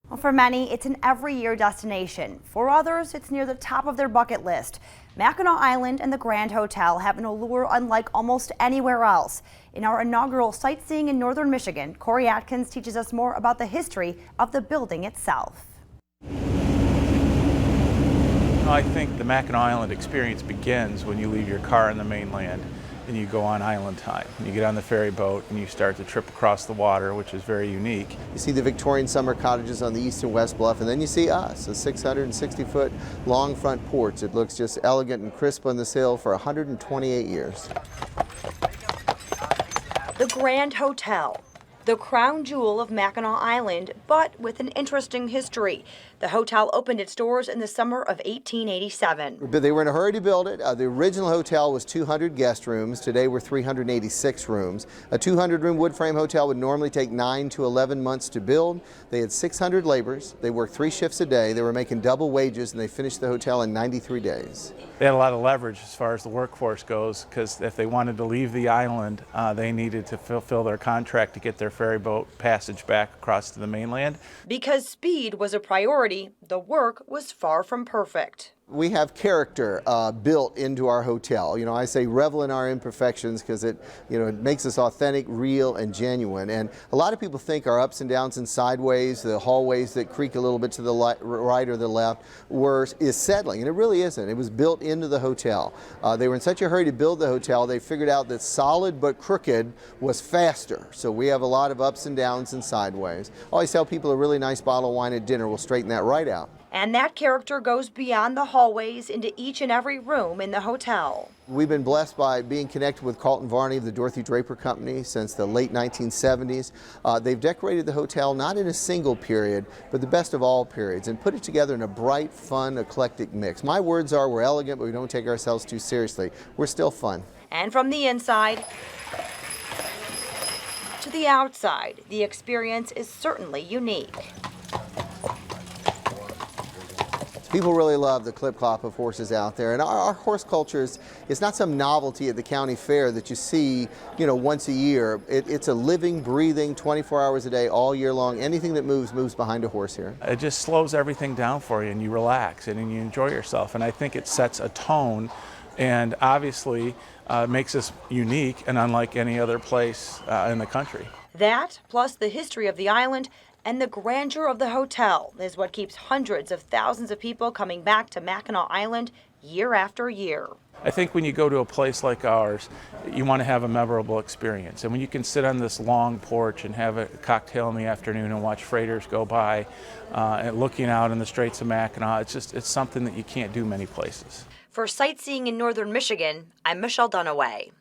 Well, for many, it's an every-year destination. For others, it's near the top of their bucket list. Mackinac Island and the Grand Hotel have an allure unlike almost anywhere else. In our inaugural Sightseeing in northern Michigan, Corey Atkins teaches us more about the history of the building itself. I think the Mackinac Island experience begins when you leave your car in the mainland and you go on island time. You get on the ferry boat and you start the trip across the water, which is very unique. You see the Victorian summer cottages on the east and west bluff, and then you see us, a 660-foot long front porch. It looks just elegant and crisp on this hill for 128 years. The Grand Hotel, the crown jewel of Mackinac Island, but with an interesting history. The hotel opened its doors in the summer of 1887. But they were in a hurry to build it. The original hotel was 200 guest rooms. Today we're 386 rooms. A 200-room wood frame hotel would normally take 9 to 11 months to build. They had 600 laborers. They worked 3 shifts a day. They were making double wages, and they finished the hotel in 93 days. They had a lot of leverage as far as the workforce goes, because if they wanted to leave the island, they needed to fulfill their contract to get their ferry boat passage back across to the mainland. Because speed was a priority, the work was far from perfect. We have character built into our hotel. You know, I say revel in our imperfections because it makes us authentic, real, and genuine. And a lot of people think our ups and downs and sideways, the hallways that creak a little bit to the right or the left, is settling, and it really isn't. It was built into the hotel. They were in such a hurry to build the hotel, they figured out that solid but crooked was faster. So we have a lot of ups and downs and sideways. I always tell people a really nice bottle of wine at dinner will straighten that right out. And that character goes beyond the hallways into each and every room in the hotel. We've been blessed by being connected with Carlton Varney of the Dorothy Draper Company since the late 1970s. They've decorated the hotel not in a single period, but the best of all periods, and put it together in a bright, fun, eclectic mix. My words are, we're elegant, but we don't take ourselves too seriously. We're still fun. And from the inside to the outside, the experience is certainly unique. People really love the clip-clop of horses out there, and our horse culture is not some novelty at the county fair that you see, once a year. It's a living, breathing, 24 hours a day, all year long. Anything that moves behind a horse here. It just slows everything down for you, and you relax and you enjoy yourself. And I think it sets a tone, and obviously makes us unique and unlike any other place in the country. That, plus the history of the island and the grandeur of the hotel, is what keeps hundreds of thousands of people coming back to Mackinac Island year after year. I think when you go to a place like ours, you want to have a memorable experience. And when you can sit on this long porch and have a cocktail in the afternoon and watch freighters go by, and looking out in the Straits of Mackinac, it's something that you can't do many places. For Sightseeing in northern Michigan, I'm Michelle Dunaway.